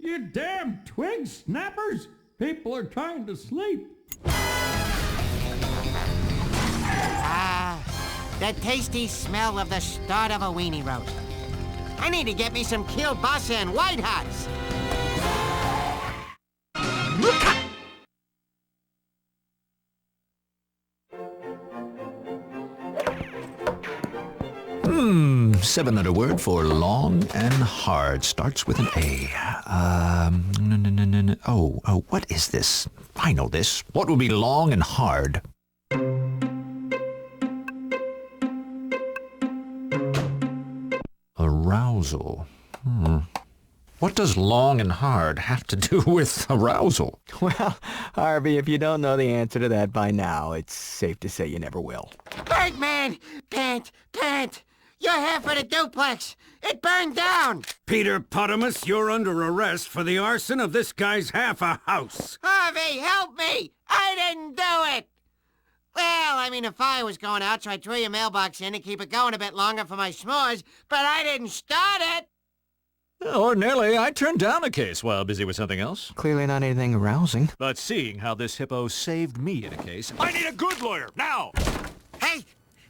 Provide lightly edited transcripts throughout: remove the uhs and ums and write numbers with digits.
You damn twig snappers! People are trying to sleep. Ah, the tasty smell of the start of a weenie roast. I need to get me some kielbasa and White House. Seven-letter word for long and hard. Starts with an A. What is this? I know this. What would be long and hard? Arousal. What does long and hard have to do with arousal? Well, Harvey, if you don't know the answer to that by now, it's safe to say you never will. Birdman! Pant! You're half of the duplex! It burned down! Peter Potamus, you're under arrest for the arson of this guy's half a house. Harvey, help me! I didn't do it! Well, I mean, the fire was going out, so I threw your mailbox in to keep it going a bit longer for my s'mores, but I didn't start it! Ordinarily, I turn down a case while busy with something else. Clearly not anything arousing. But seeing how this hippo saved me in a case, I need a good lawyer, now! Hey,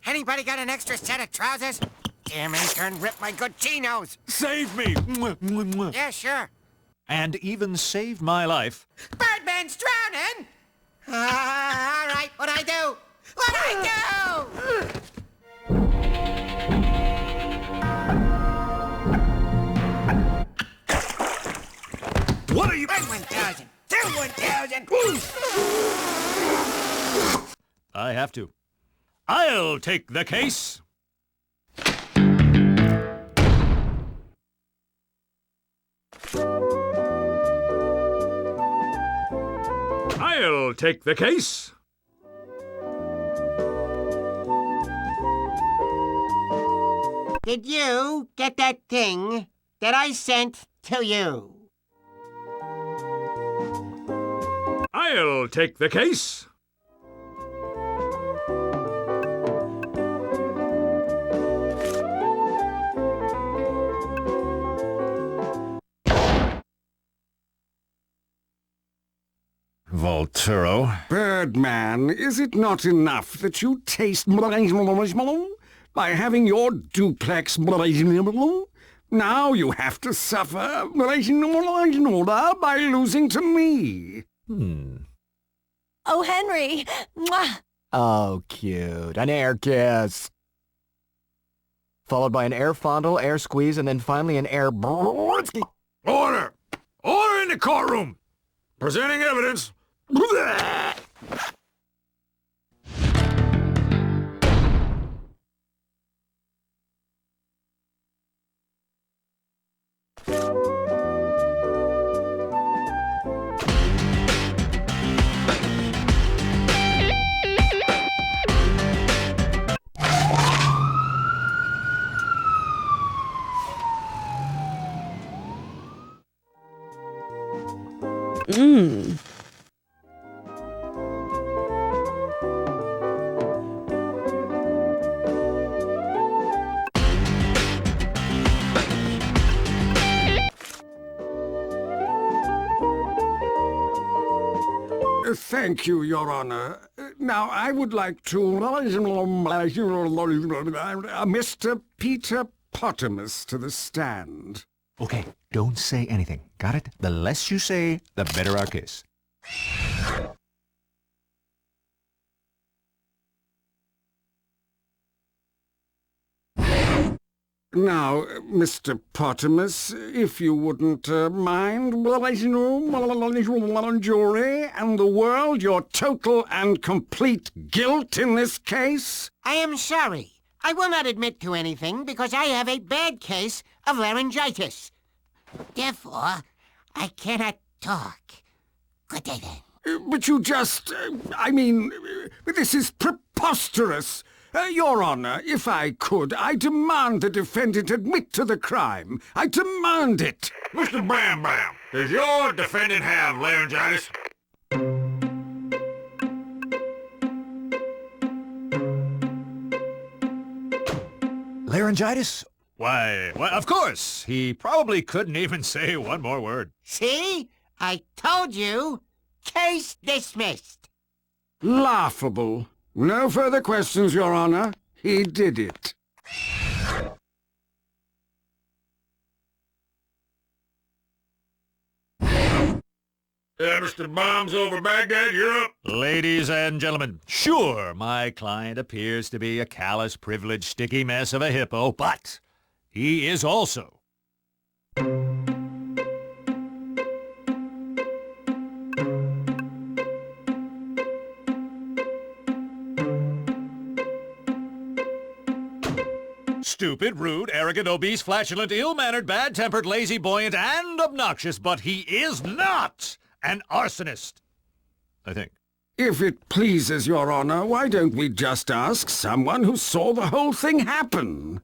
anybody got an extra set of trousers? Damn intern ripped my good chinos. Save me! Yeah, sure. And even saved my life. Birdman's drowning! All right, what'd I do? What'd I do? What are you... 1,000! 1,000! I have to. I'll take the case. I'll take the case. Did you get that thing that I sent to you? I'll take the case. Volturo. Birdman, is it not enough that you taste by having your duplex? Now you have to suffer by losing to me. Oh, Henry! Mwah! Oh, cute. An air kiss. Followed by an air fondle, air squeeze, and then finally an air... Order! Order in the courtroom! Presenting evidence. Thank you, Your Honor. Now, I would like to... Mr. Peter Potamus to the stand. Okay, don't say anything. Got it? The less you say, the better our case. Now, Mr. Potamus, if you wouldn't mind, jury and the world, your total and complete guilt in this case? I am sorry. I will not admit to anything because I have a bad case of laryngitis. Therefore, I cannot talk. Good day, then. But you just... this is preposterous. Your Honor, if I could, I demand the defendant admit to the crime. I demand it. Mr. Bam Bam, does your defendant have laryngitis? Laryngitis? Why, of course. He probably couldn't even say one more word. See? I told you. Case dismissed. Laughable. No further questions, Your Honor. He did it. Mr. Bombs over Baghdad, you're up. Ladies and gentlemen, sure, my client appears to be a callous, privileged, sticky mess of a hippo, but he is also stupid, rude, arrogant, obese, flatulent, ill-mannered, bad-tempered, lazy, buoyant, and obnoxious, but he is not an arsonist, I think. If it pleases Your Honor, why don't we just ask someone who saw the whole thing happen?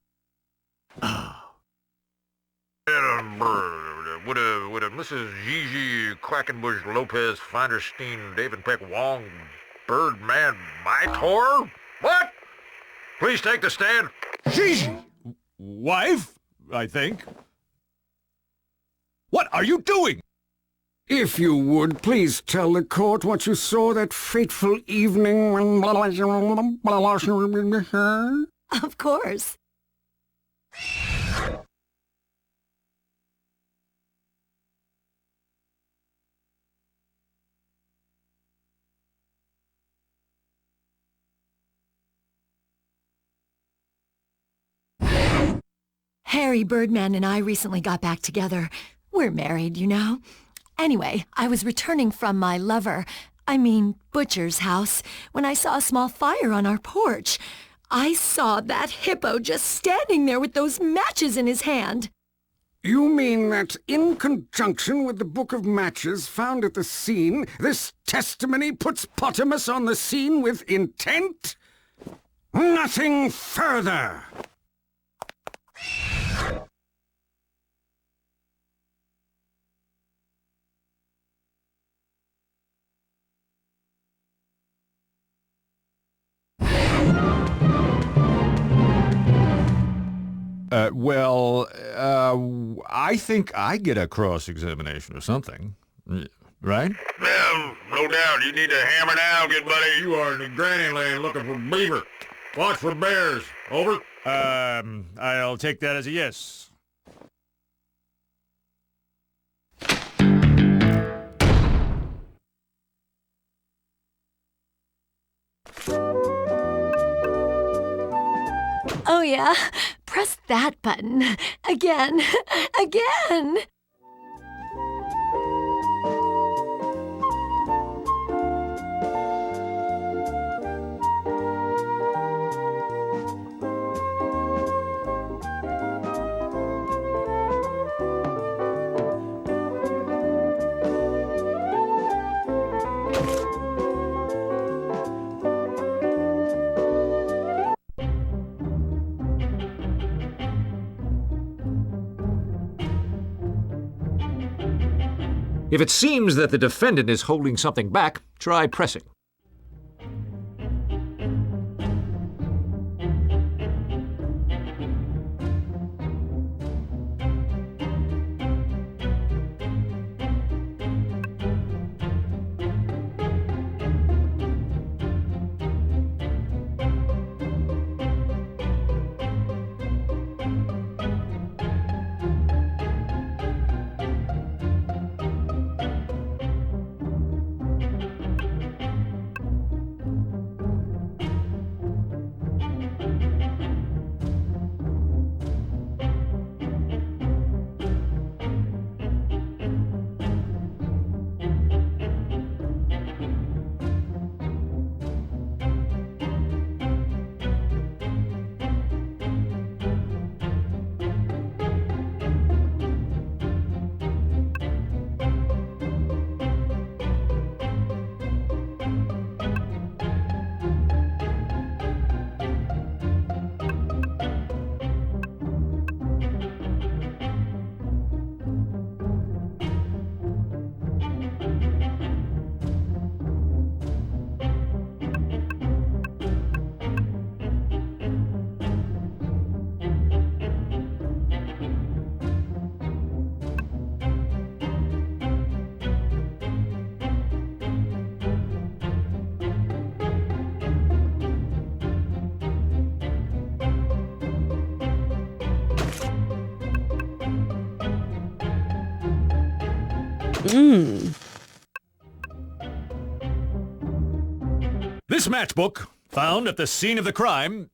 Would a Mrs. Gigi Quackenbush Lopez Feinderstein David Peck Wong Birdman Mitor? What? Please take the stand. She's wife, I think. What are you doing? If you would, please tell the court what you saw that fateful evening when... Of course. Harvey Birdman and I recently got back together. We're married, you know. Anyway, I was returning from my butcher's house, when I saw a small fire on our porch. I saw that hippo just standing there with those matches in his hand. You mean that in conjunction with the book of matches found at the scene, this testimony puts Potamus on the scene with intent? Nothing further! I think I get a cross-examination or something, right? Well, no doubt. You need to hammer down, good buddy. You are in the granny land looking for beaver. Watch for bears. Over. I'll take that as a yes. Oh yeah, press that button. Again. Again. If it seems that the defendant is holding something back, try pressing. This matchbook, found at the scene of the crime,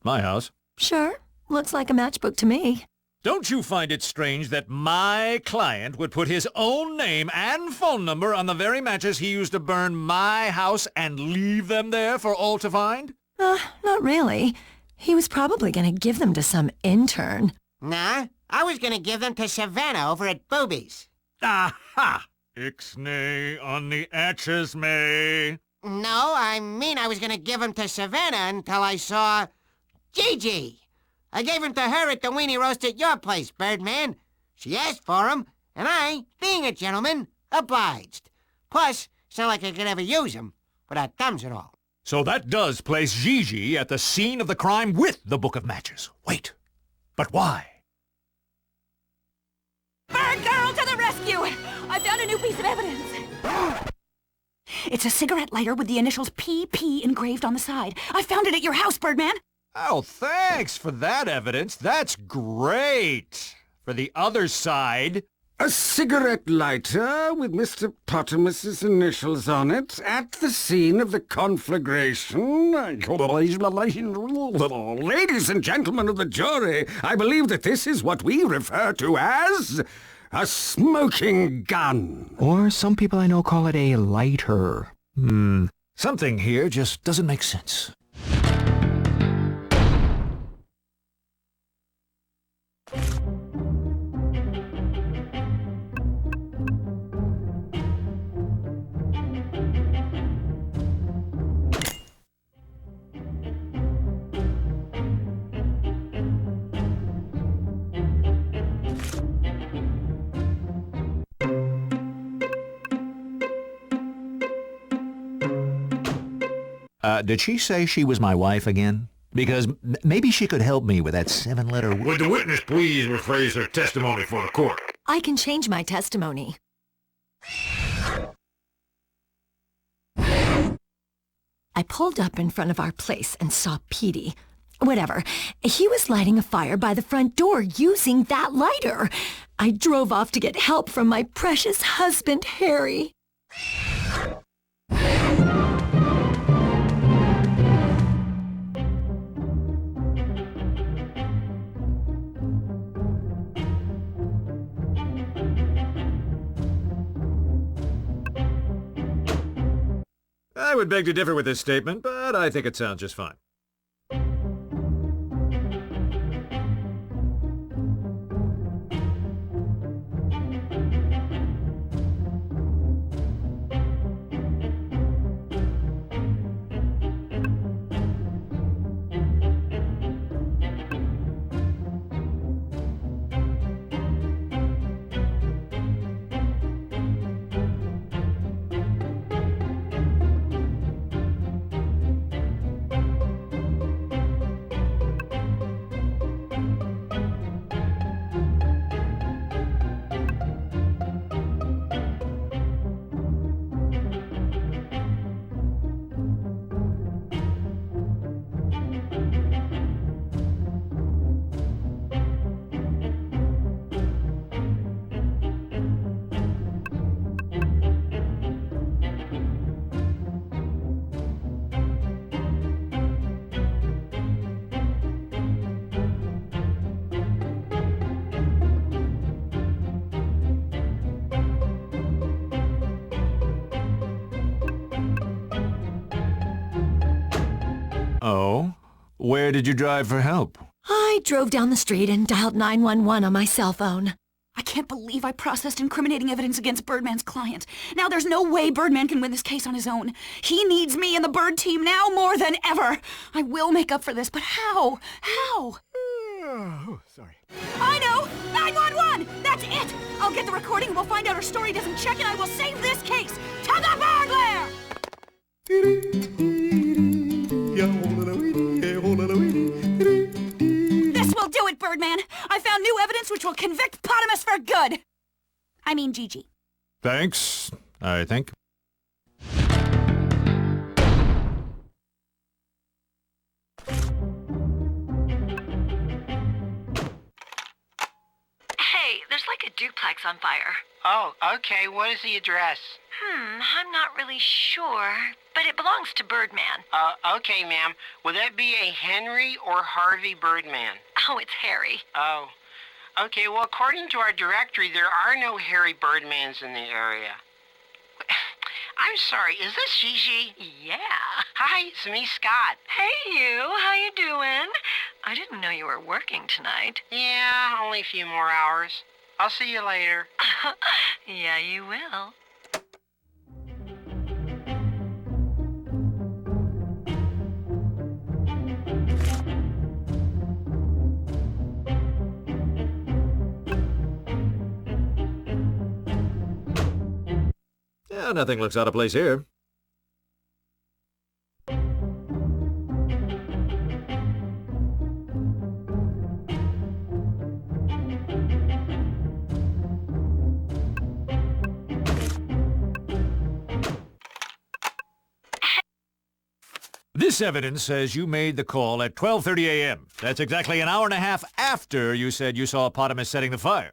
my house. Sure. Looks like a matchbook to me. Don't you find it strange that my client would put his own name and phone number on the very matches he used to burn my house and leave them there for all to find? Not really. He was probably going to give them to some intern. Nah, I was gonna give them to Savannah over at Boobies. Aha! Ixnay on the atches, May. No, I mean I was gonna give them to Savannah until I saw Gigi. I gave him to her at the weenie roast at your place, Birdman. She asked for him, and I, being a gentleman, obliged. Plus, it's not like I could ever use him without thumbs at all. So that does place Gigi at the scene of the crime with the book of matches. Wait, but why? Bird girl to the rescue! I found a new piece of evidence. It's a cigarette lighter with the initials PP engraved on the side. I found it at your house, Birdman. Oh, thanks for that evidence. That's great. For the other side... A cigarette lighter with Mr. Pottermus's initials on it at the scene of the conflagration. Ladies and gentlemen of the jury, I believe that this is what we refer to as a smoking gun. Or some people I know call it a lighter. Something here just doesn't make sense. Did she say she was my wife again? Because maybe she could help me with that 7-letter word. Would the witness please rephrase her testimony for the court? I can change my testimony. I pulled up in front of our place and saw Petey. Whatever. He was lighting a fire by the front door using that lighter. I drove off to get help from my precious husband, Harry. I would beg to differ with this statement, but I think it sounds just fine. Oh? Where did you drive for help? I drove down the street and dialed 911 on my cell phone. I can't believe I processed incriminating evidence against Birdman's client. Now there's no way Birdman can win this case on his own. He needs me and the Bird team now more than ever. I will make up for this, but how? How? Sorry. I know! 911! That's it! I'll get the recording, we'll find out her story doesn't check, and I will save this case! To the Bird Lair! This will do it, Birdman! I found new evidence which will convict Potamus for good! I mean Gigi. Thanks, I think. Hey, there's like a duplex on fire. Oh, okay. What is the address? I'm not really sure, but it belongs to Birdman. Okay, ma'am. Will that be a Henry or Harvey Birdman? Oh, it's Harry. Oh. Okay, well, according to our directory, there are no Harry Birdmans in the area. I'm sorry, is this Gigi? Yeah. Hi, it's me, Scott. Hey, you. How you doing? I didn't know you were working tonight. Yeah, only a few more hours. I'll see you later. Yeah, you will. Yeah, nothing looks out of place here. This evidence says you made the call at 12:30 a.m. That's exactly an hour and a half after you said you saw Potamus setting the fire.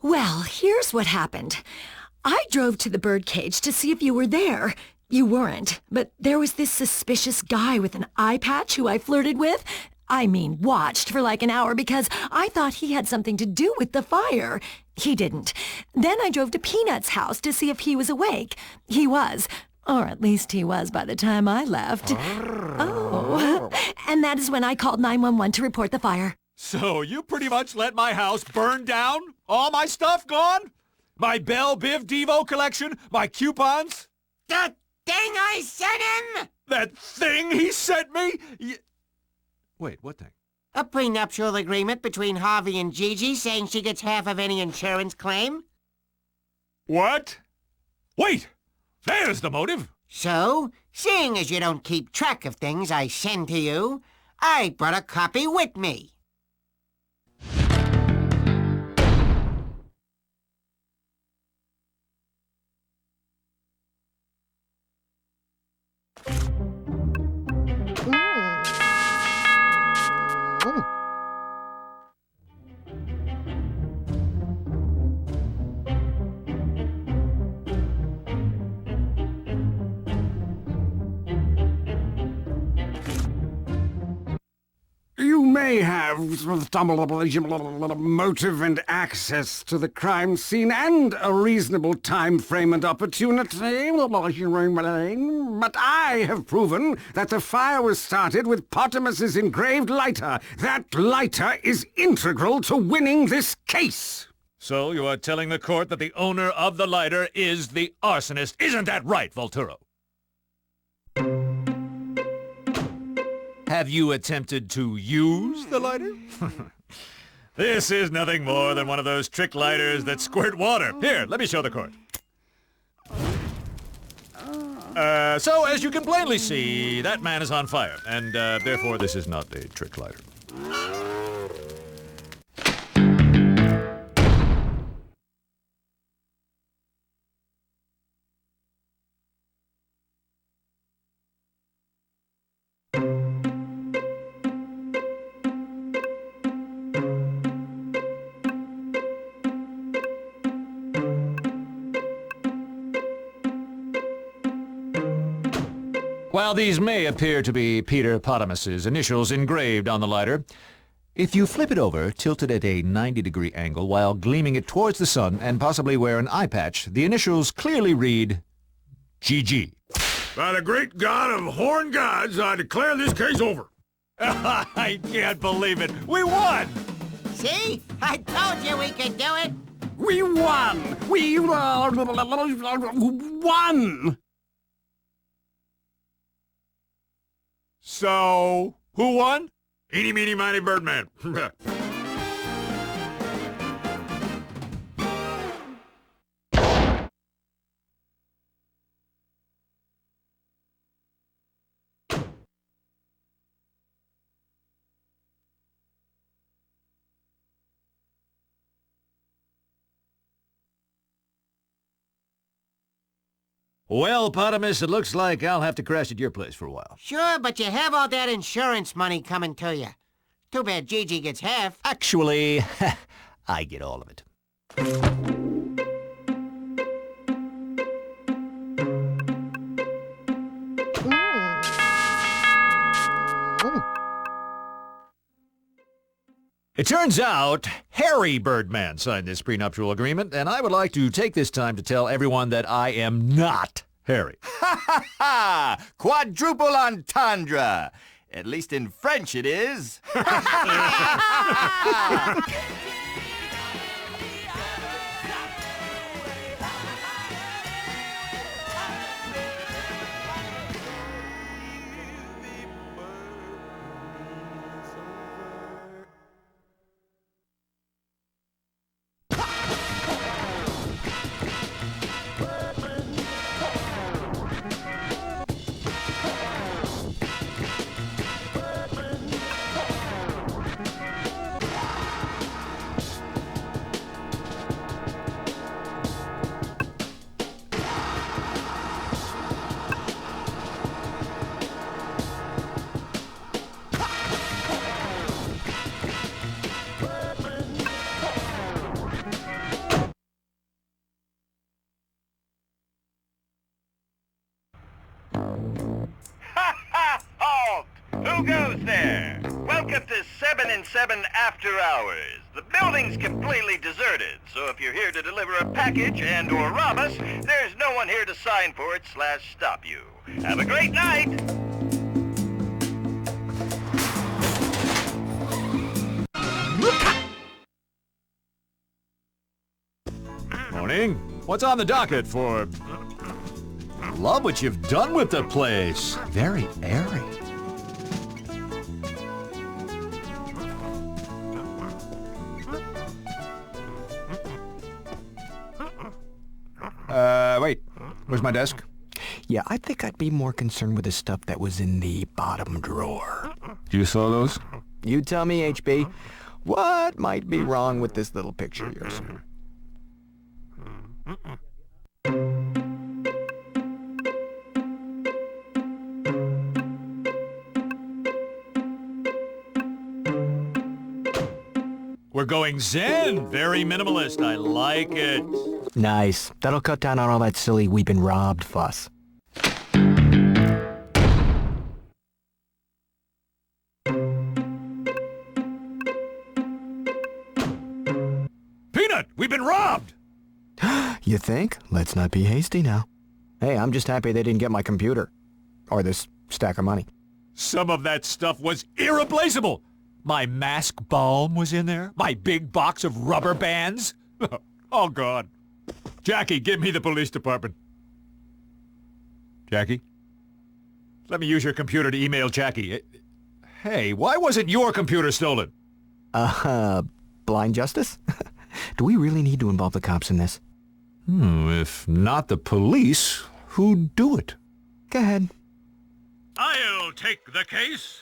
Well, here's what happened. I drove to the birdcage to see if you were there. You weren't, but there was this suspicious guy with an eye patch who I flirted with. I mean, watched for like an hour because I thought he had something to do with the fire. He didn't. Then I drove to Peanut's house to see if he was awake. He was. Or at least he was by the time I left. Oh. And that is when I called 911 to report the fire. So you pretty much let my house burn down? All my stuff gone? My Belle Biv Devo collection? My coupons? The thing I sent him? That thing he sent me? Wait, what thing? A prenuptial agreement between Harvey and Gigi saying she gets half of any insurance claim. What? Wait! There's the motive! So, seeing as you don't keep track of things I send to you, I brought a copy with me. You may have motive and access to the crime scene and a reasonable time frame and opportunity, but I have proven that the fire was started with Potamus's engraved lighter. That lighter is integral to winning this case. So you are telling the court that the owner of the lighter is the arsonist. Isn't that right, Volturo? Have you attempted to use the lighter? This is nothing more than one of those trick lighters that squirt water. Here, let me show the court. So, as you can plainly see, that man is on fire, and therefore this is not a trick lighter. While these may appear to be Peter Potamus's initials engraved on the lighter, if you flip it over, tilted at a 90-degree angle while gleaming it towards the sun and possibly wear an eye patch, the initials clearly read GG. By the great god of horn gods, I declare this case over. I can't believe it. We won! See? I told you we could do it. We won! We won! So, who won? Eeny, meeny, miny, Birdman. Well, Potamus, it looks like I'll have to crash at your place for a while. Sure, but you have all that insurance money coming to you. Too bad Gigi gets half. Actually, I get all of it. It turns out Harry Birdman signed this prenuptial agreement, and I would like to take this time to tell everyone that I am not Harry. Ha ha ha! Quadruple entendre! At least in French it is. Who goes there? Welcome to 7 and 7 After Hours. The building's completely deserted, so if you're here to deliver a package and or rob us, there's no one here to sign for it / stop you. Have a great night! Morning. What's on the docket for... Love what you've done with the place. Very airy. Wait. Where's my desk? Yeah, I think I'd be more concerned with the stuff that was in the bottom drawer. You saw those? You tell me, HB. What might be wrong with this little picture of yours? We're going zen. Very minimalist. I like it. Nice. That'll cut down on all that silly "we've been robbed" fuss. Peanut, we've been robbed! You think? Let's not be hasty now. Hey, I'm just happy they didn't get my computer. Or this stack of money. Some of that stuff was irreplaceable. My mask balm was in there. My big box of rubber bands. Oh, God. Jackie, give me the police department. Jackie? Let me use your computer to email Jackie. Hey, why wasn't your computer stolen? Blind justice? Do we really need to involve the cops in this? If not the police, who'd do it? Go ahead. I'll take the case.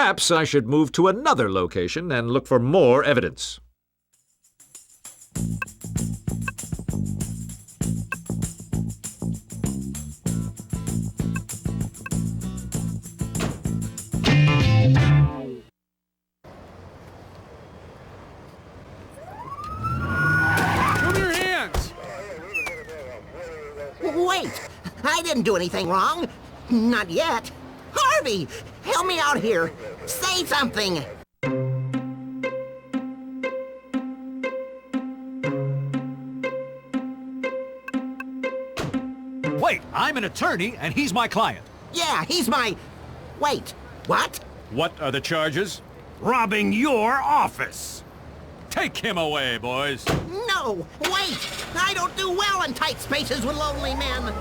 Perhaps I should move to another location and look for more evidence. Wait! I didn't do anything wrong. Not yet. Harvey! Help me out here! Say something! Wait, I'm an attorney and he's my client. Yeah, he's my... Wait, what? What are the charges? Robbing your office. Take him away, boys. No! Wait! I don't do well in tight spaces with lonely men!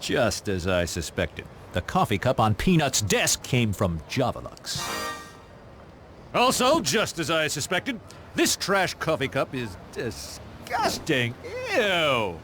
Just as I suspected. The coffee cup on Peanut's desk came from Javalux. Also, just as I suspected, this trash coffee cup is disgusting. Ew!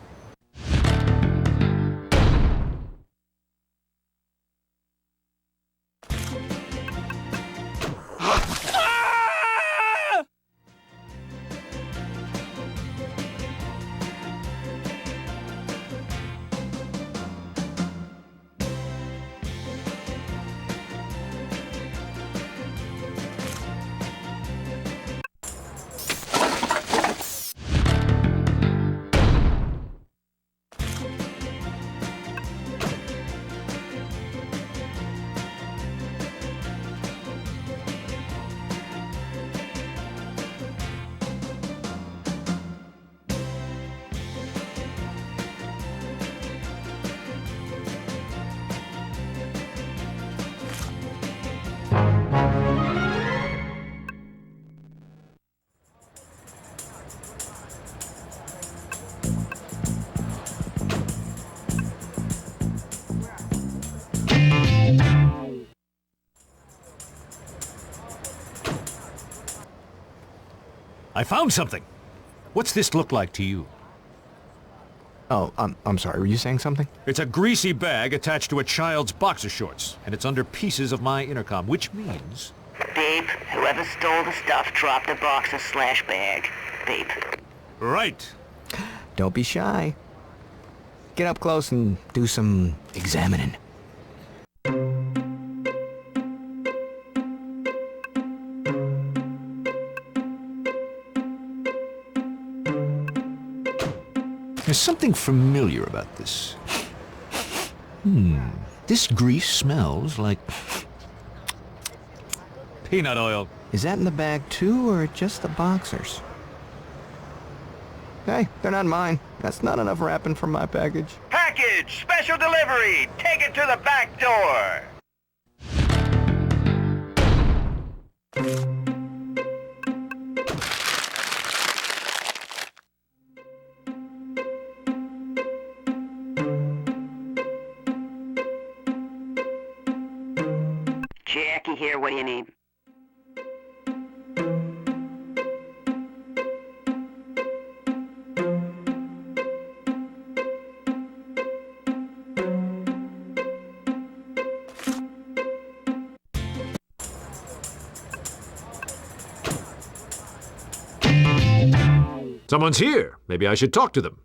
I found something. What's this look like to you? Oh, I'm sorry. Were you saying something? It's a greasy bag attached to a child's boxer shorts, and it's under pieces of my intercom, which means... Babe, whoever stole the stuff dropped the boxer/bag. Babe. Right. Don't be shy. Get up close and do some examining. There's something familiar about this. This grease smells like... peanut oil. Is that in the bag too, or just the boxers? Hey, they're not mine. That's not enough wrapping for my package. Package! Special delivery! Take it to the back door! Jackie here, what do you need? Someone's here. Maybe I should talk to them.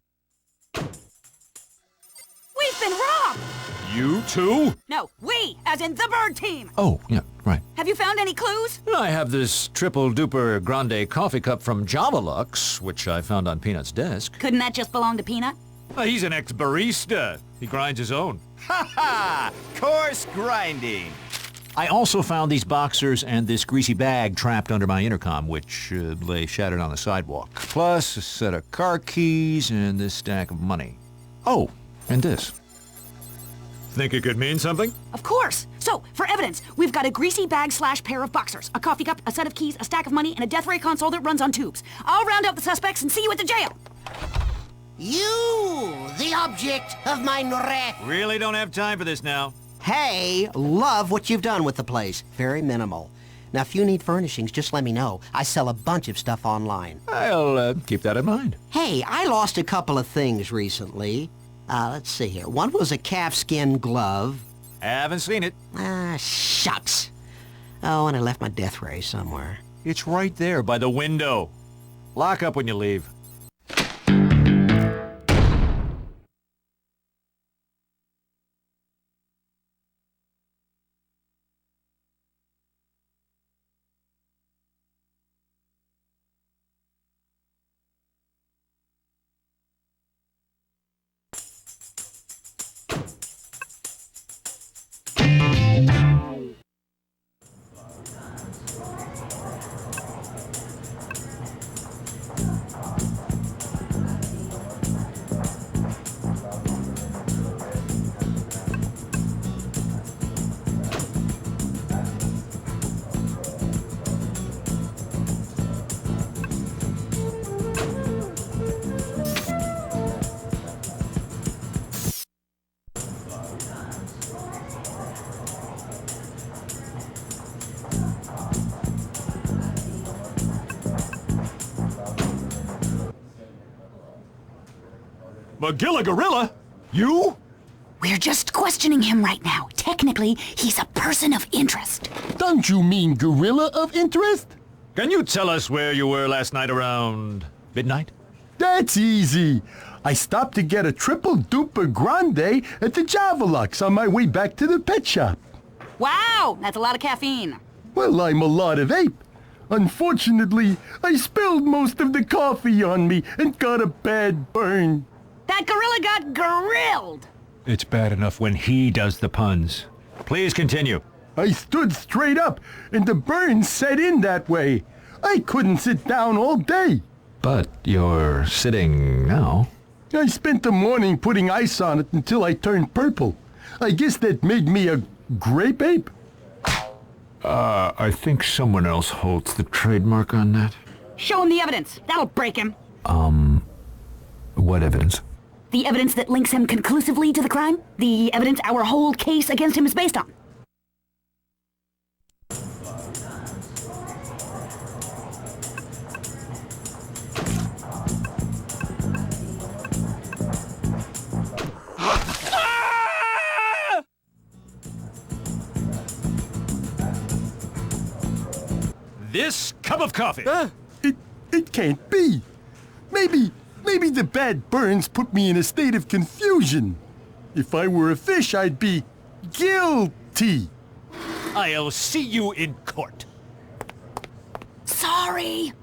You too? No, we, as in the bird team. Oh, yeah, right. Have you found any clues? I have this triple-duper grande coffee cup from Javalux, which I found on Peanut's desk. Couldn't that just belong to Peanut? He's an ex-barista. He grinds his own. Ha ha! Coarse grinding. I also found these boxers and this greasy bag trapped under my intercom, which lay shattered on the sidewalk. Plus a set of car keys and this stack of money. Oh, and this. Think it could mean something? Of course. So, for evidence, we've got a greasy bag / pair of boxers, a coffee cup, a set of keys, a stack of money, and a death ray console that runs on tubes. I'll round up the suspects and see you at the jail. You, the object of my wrath. Really don't have time for this now. Hey, love what you've done with the place. Very minimal. Now, if you need furnishings, just let me know. I sell a bunch of stuff online. I'll keep that in mind. Hey, I lost a couple of things recently. Let's see here. One was a calfskin glove. Haven't seen it. Shucks. Oh, and I left my death ray somewhere. It's right there by the window. Lock up when you leave. McGilla Gorilla? You? We're just questioning him right now. Technically, he's a person of interest. Don't you mean gorilla of interest? Can you tell us where you were last night around midnight? That's easy. I stopped to get a triple-duper grande at the Javalux on my way back to the pet shop. Wow, that's a lot of caffeine. Well, I'm a lot of ape. Unfortunately, I spilled most of the coffee on me and got a bad burn. That gorilla got grilled. It's bad enough when he does the puns. Please continue. I stood straight up, and the burn set in that way. I couldn't sit down all day. But you're sitting now. I spent the morning putting ice on it until I turned purple. I guess that made me a grape ape. I think someone else holds the trademark on that. Show him the evidence. That'll break him. What evidence? The evidence that links him conclusively to the crime. The evidence our whole case against him is based on. This cup of coffee. It can't be. Maybe the bad burns put me in a state of confusion. If I were a fish, I'd be guilty. I'll see you in court. Sorry.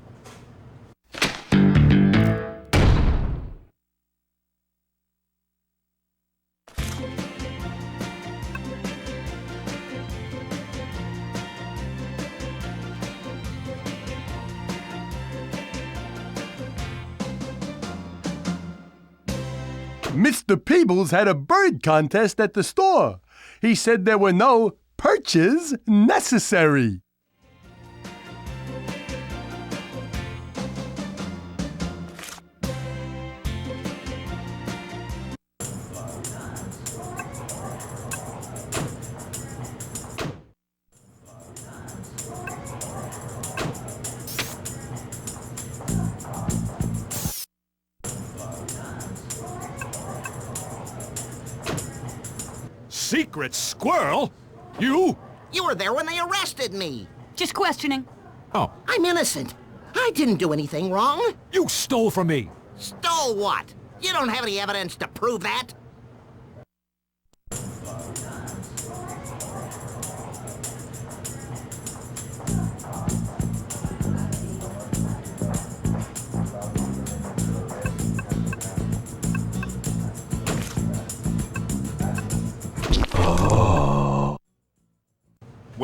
Mr. Peebles had a bird contest at the store. He said there were no perches necessary. Secret squirrel? You? You were there when they arrested me. Just questioning. Oh. I'm innocent. I didn't do anything wrong. You stole from me. Stole what? You don't have any evidence to prove that.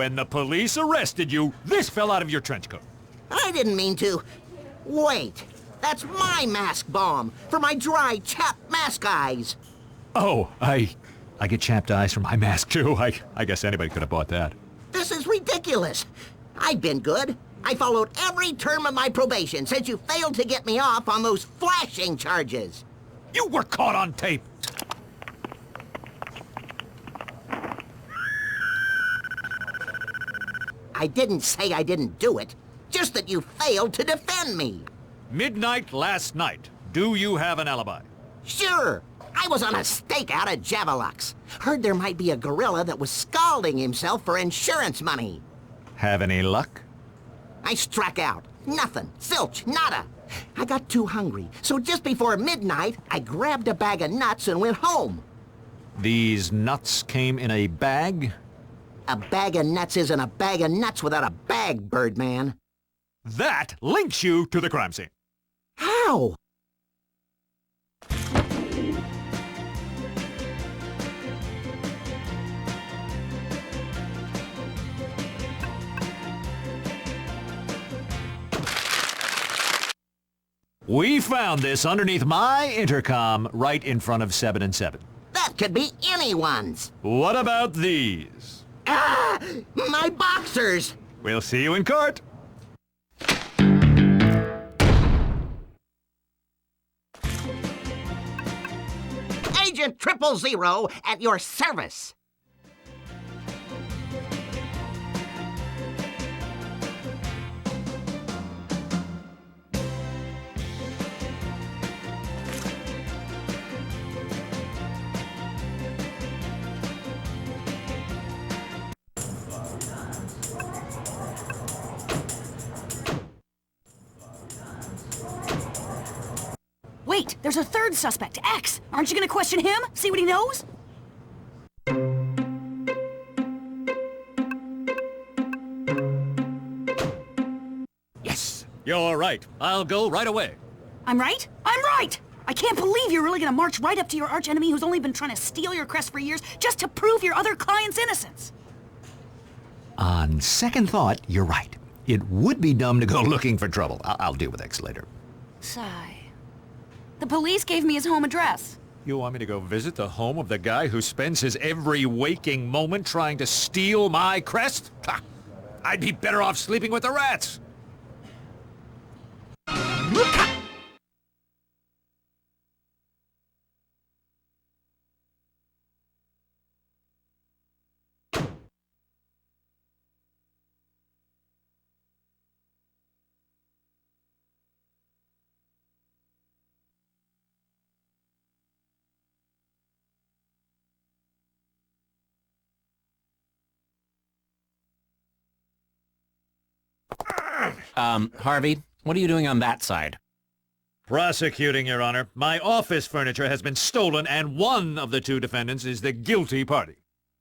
When the police arrested you, this fell out of your trench coat. I didn't mean to. Wait, that's my mask bomb for my dry, chapped mask eyes. Oh, I get chapped eyes from my mask, too. I guess anybody could have bought that. This is ridiculous. I've been good. I followed every term of my probation since you failed to get me off on those flashing charges. You were caught on tape. I didn't say I didn't do it, just that you failed to defend me. Midnight last night. Do you have an alibi? Sure. I was on a stakeout at Javelux. Heard there might be a gorilla that was scalding himself for insurance money. Have any luck? I struck out. Nothing. Zilch. Nada. I got too hungry, so just before midnight, I grabbed a bag of nuts and went home. These nuts came in a bag? A bag of nuts isn't a bag of nuts without a bag, Birdman. That links you to the crime scene. How? We found this underneath my intercom right in front of 7 and 7. That could be anyone's. What about these? Ah! My boxers! We'll see you in court. Agent 000 at your service. Wait, there's a third suspect, X. Aren't you gonna question him? See what he knows? Yes, you're right. I'll go right away. I'm right? I'm right! I can't believe you're really gonna march right up to your archenemy who's only been trying to steal your crest for years just to prove your other client's innocence. On second thought, you're right. It would be dumb to go looking for trouble. I'll deal with X later. Sigh. The police gave me his home address. You want me to go visit the home of the guy who spends his every waking moment trying to steal my crest? Ha! I'd be better off sleeping with the rats. Harvey, what are you doing on that side? Prosecuting, Your Honor. My office furniture has been stolen, and one of the two defendants is the guilty party.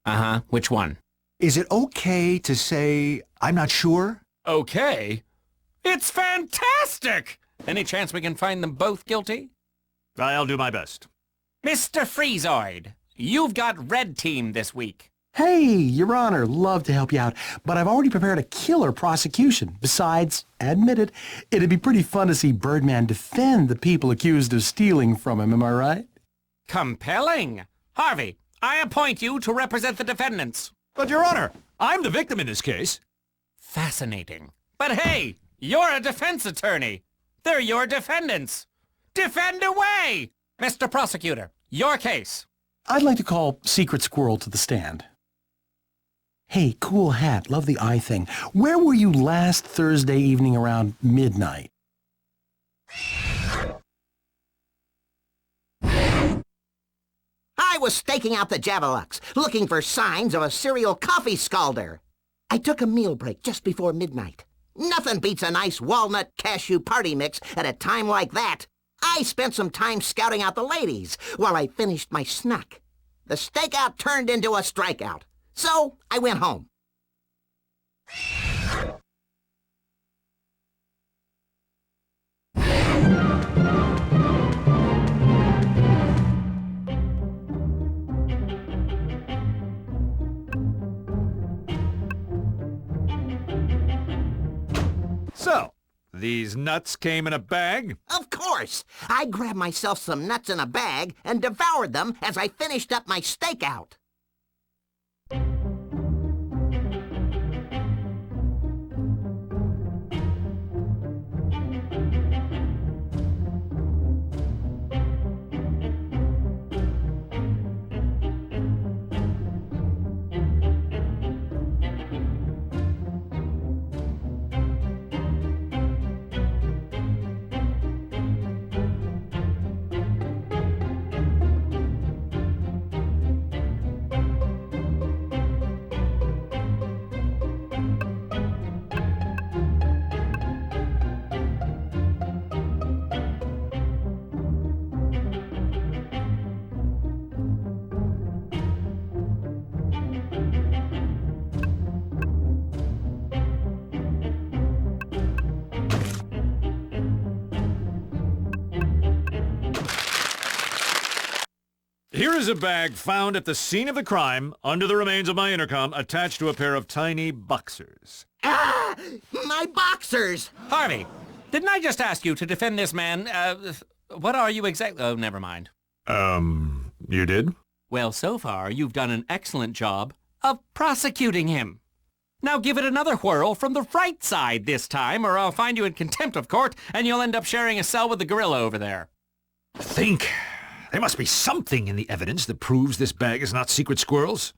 Uh-huh. Which one? Is it okay to say, I'm not sure? Okay. It's fantastic! Any chance we can find them both guilty? I'll do my best. Mr. Freezoid, you've got red team this week. Hey, Your Honor, love to help you out, but I've already prepared a killer prosecution. Besides, admit it, it'd be pretty fun to see Birdman defend the people accused of stealing from him, am I right? Compelling. Harvey, I appoint you to represent the defendants. But, Your Honor, I'm the victim in this case. Fascinating. But hey, you're a defense attorney. They're your defendants. Defend away! Mr. Prosecutor, your case. I'd like to call Secret Squirrel to the stand. Hey, cool hat. Love the eye thing. Where were you last Thursday evening around midnight? I was staking out the Javelux, looking for signs of a serial coffee scalder. I took a meal break just before midnight. Nothing beats a nice walnut cashew party mix at a time like that. I spent some time scouting out the ladies while I finished my snack. The stakeout turned into a strikeout. So I went home. So, these nuts came in a bag? Of course! I grabbed myself some nuts in a bag and devoured them as I finished up my stakeout. Here is a bag found at the scene of the crime, under the remains of my intercom, attached to a pair of tiny boxers. Ah! My boxers! Harvey, didn't I just ask you to defend this man? What are you exactly? Oh, never mind. You did? Well, so far, you've done an excellent job of prosecuting him. Now give it another whirl from the right side this time, or I'll find you in contempt of court, and you'll end up sharing a cell with the gorilla over there. Think. There must be something in the evidence that proves this bag is not Secret Squirrel's.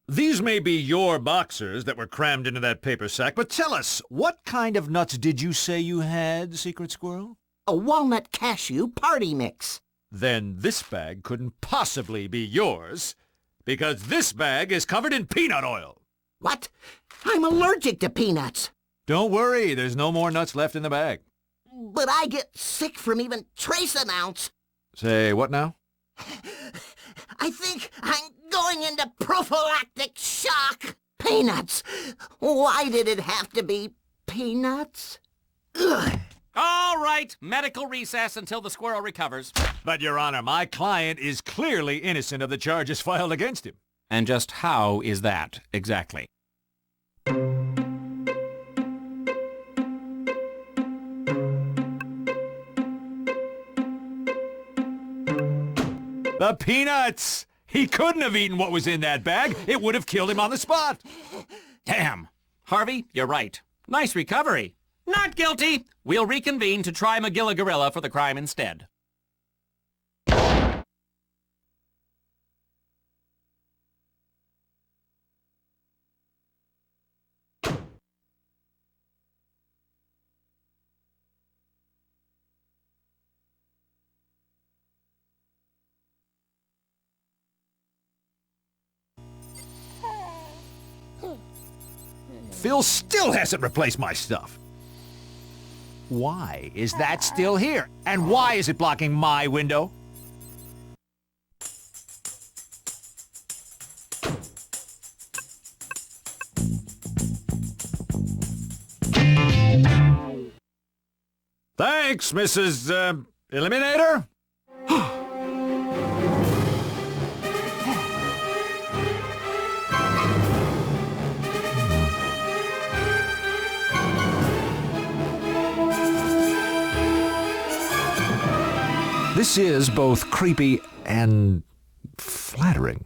These may be your boxers that were crammed into that paper sack, but tell us, what kind of nuts did you say you had, Secret Squirrel? A walnut cashew party mix. Then this bag couldn't possibly be yours, because this bag is covered in peanut oil. What? I'm allergic to peanuts. Don't worry, there's no more nuts left in the bag. But I get sick from even trace amounts. Say what now? I think I'm going into prophylactic shock. Peanuts. Why did it have to be peanuts? Ugh. All right, medical recess until the squirrel recovers. But, Your Honor, my client is clearly innocent of the charges filed against him. And just how is that, exactly? The peanuts! He couldn't have eaten what was in that bag. It would have killed him on the spot. Damn. Harvey, you're right. Nice recovery. Not guilty. We'll reconvene to try Magilla Gorilla for the crime instead. Phil still hasn't replaced my stuff. Why is that still here? And why is it blocking my window? Thanks, Mrs. Eliminator. This is both creepy and flattering.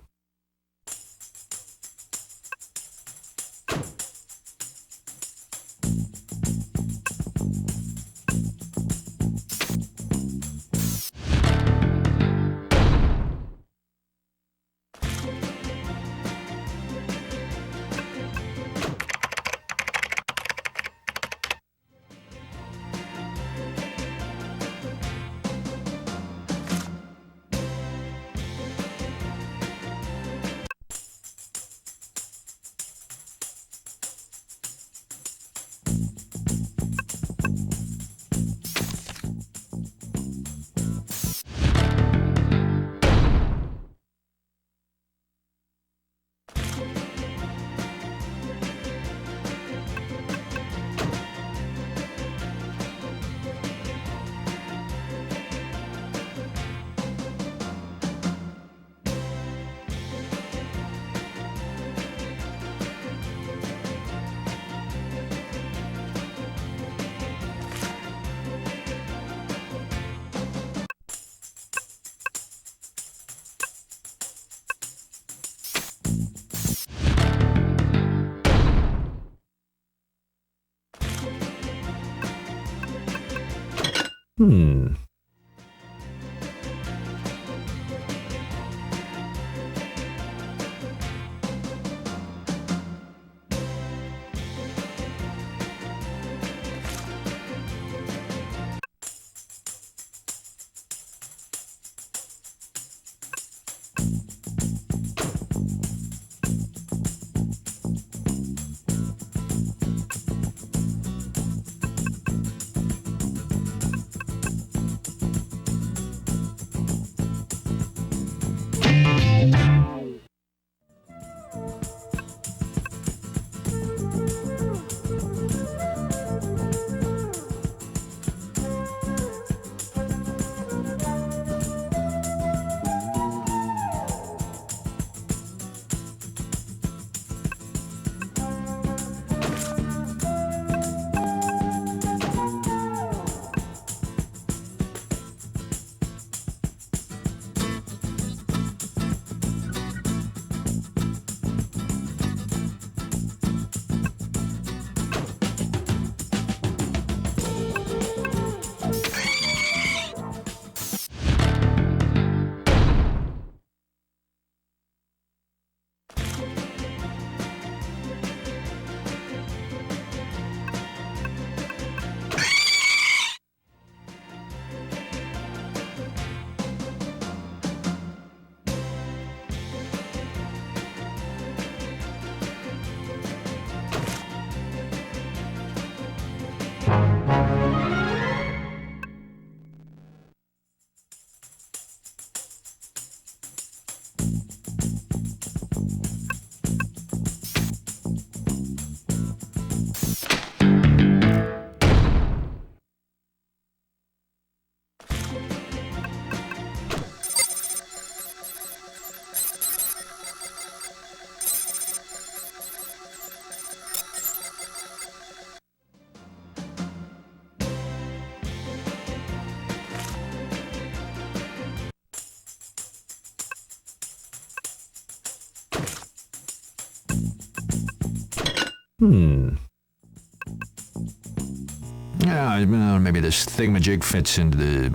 Yeah, maybe this thingamajig fits into the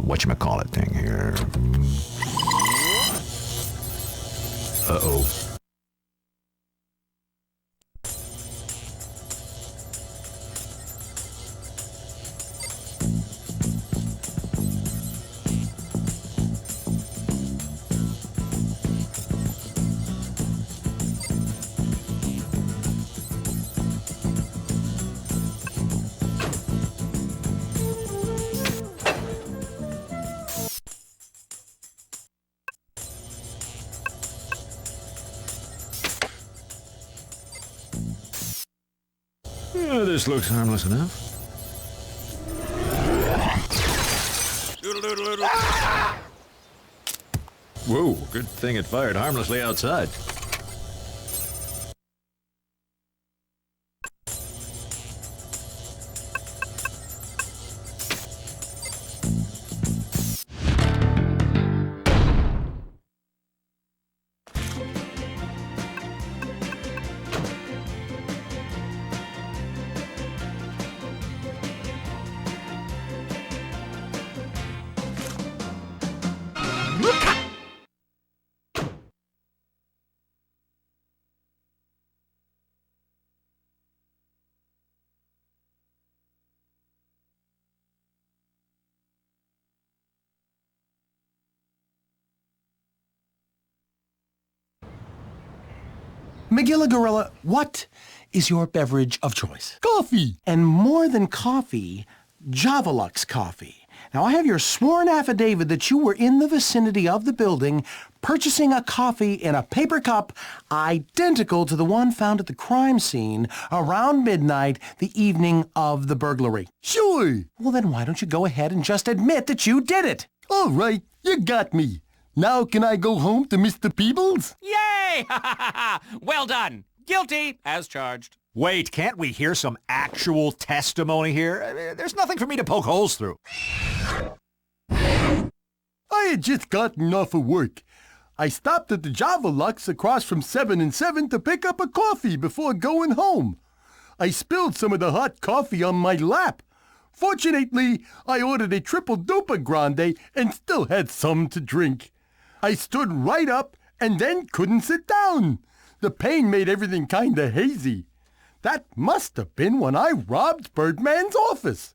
whatchamacallit thing here. Uh-oh. This looks harmless enough. Whoa, good thing it fired harmlessly outside. Magilla Gorilla, what is your beverage of choice? Coffee. And more than coffee, Javalux coffee. Now, I have your sworn affidavit that you were in the vicinity of the building purchasing a coffee in a paper cup identical to the one found at the crime scene around midnight the evening of the burglary. Sure. Well, then why don't you go ahead and just admit that you did it? All right, you got me. Now can I go home to Mr. Peebles? Yay! Well done. Guilty as charged. Wait, can't we hear some actual testimony here? I mean, there's nothing for me to poke holes through. I had just gotten off of work. I stopped at the Javalux across from 7 and 7 to pick up a coffee before going home. I spilled some of the hot coffee on my lap. Fortunately, I ordered a triple duper grande and still had some to drink. I stood right up and then couldn't sit down. The pain made everything kinda hazy. That must have been when I robbed Birdman's office.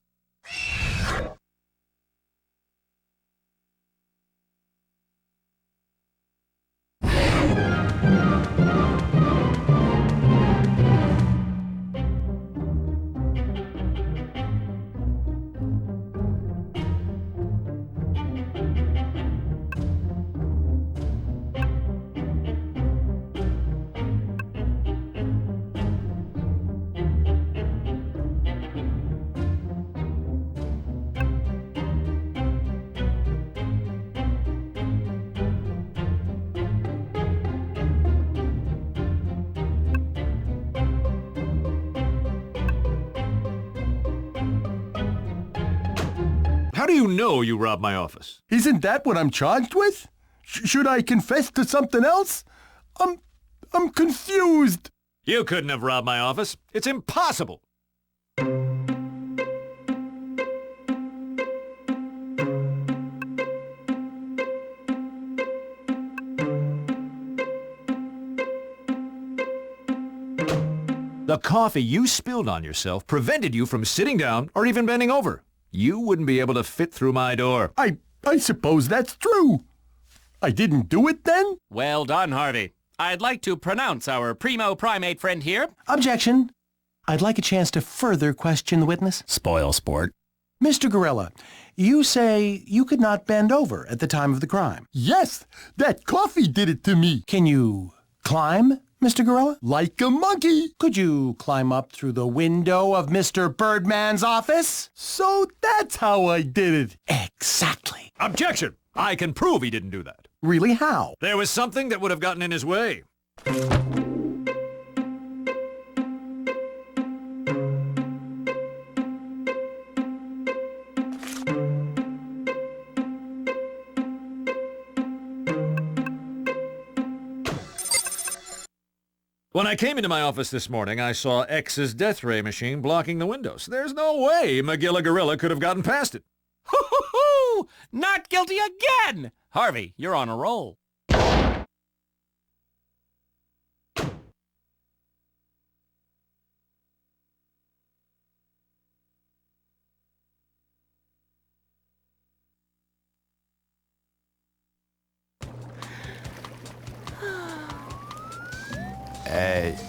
How do you know you robbed my office? Isn't that what I'm charged with? Should I confess to something else? I'm confused. You couldn't have robbed my office. It's impossible. The coffee you spilled on yourself prevented you from sitting down or even bending over. You wouldn't be able to fit through my door. I suppose that's true. I didn't do it then? Well done, Harvey. I'd like to pronounce our primo primate friend here. Objection. I'd like a chance to further question the witness. Spoil sport. Mr. Gorilla, you say you could not bend over at the time of the crime. Yes, that coffee did it to me. Can you climb, Mr. Gorilla? Like a monkey. Could you climb up through the window of Mr. Birdman's office? So that's how I did it. Exactly. Objection! I can prove he didn't do that. Really, how? There was something that would have gotten in his way. When I came into my office this morning, I saw X's death ray machine blocking the windows. There's no way Magilla Gorilla could have gotten past it. Hoo-hoo-hoo! Not guilty again! Harvey, you're on a roll.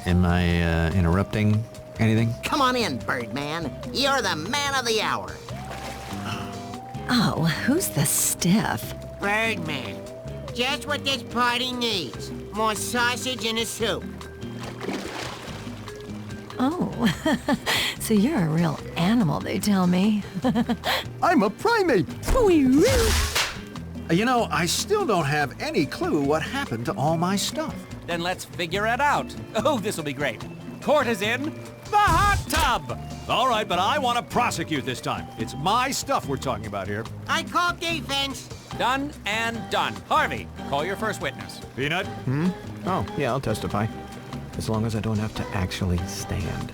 Am I interrupting anything? Come on in, Birdman. You're the man of the hour. Oh, who's the stiff? Birdman. Just what this party needs. More sausage in the soup. Oh, so you're a real animal, they tell me. I'm a primate. You know, I still don't have any clue what happened to all my stuff. Then let's figure it out. Oh, this'll be great. Court is in the hot tub. All right, but I want to prosecute this time. It's my stuff we're talking about here. I call defense. Done and done. Harvey, call your first witness. Peanut? Oh, yeah, I'll testify. As long as I don't have to actually stand.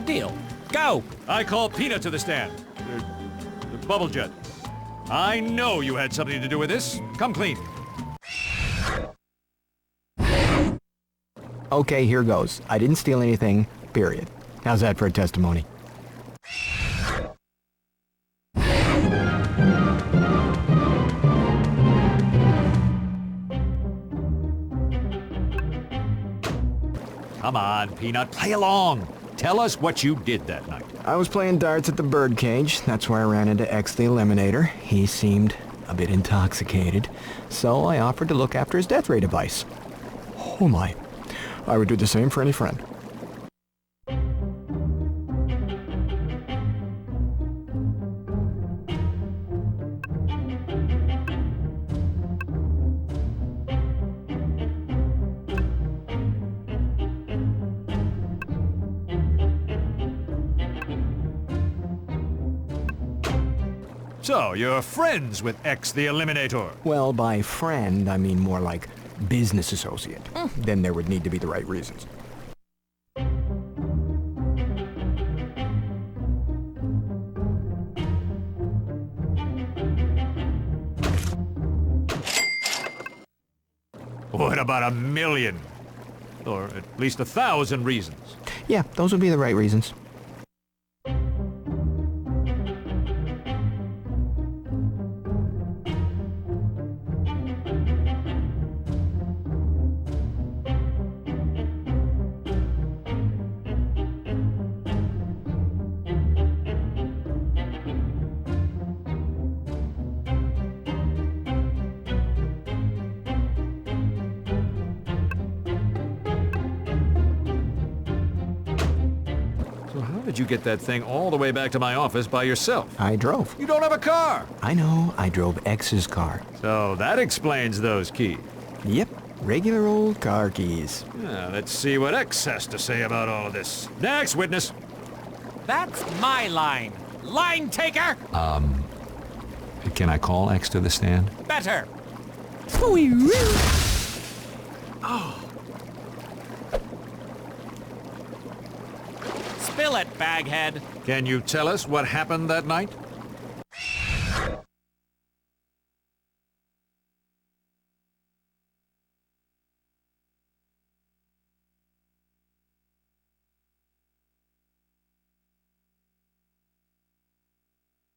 Deal. Go. I call Peanut to the stand. Bubble Jet. I know you had something to do with this. Come clean. Okay, here goes. I didn't steal anything, period. How's that for a testimony? Come on, Peanut, play along. Tell us what you did that night. I was playing darts at the birdcage. That's where I ran into X the Eliminator. He seemed a bit intoxicated, so I offered to look after his death ray device. Oh my. I would do the same for any friend. So, you're friends with X the Eliminator? Well, by friend, I mean more like business associate. Then there would need to be the right reasons. What about 1,000,000? Or at least 1,000 reasons? Yeah, those would be the right reasons. So how did you get that thing all the way back to my office by yourself? I drove. You don't have a car! I know, I drove X's car. So that explains those keys. Yep, regular old car keys. Yeah, let's see what X has to say about all of this. Next witness! That's my line. Line taker! Can I call X to the stand? Better. Spill it, baghead. Can you tell us what happened that night?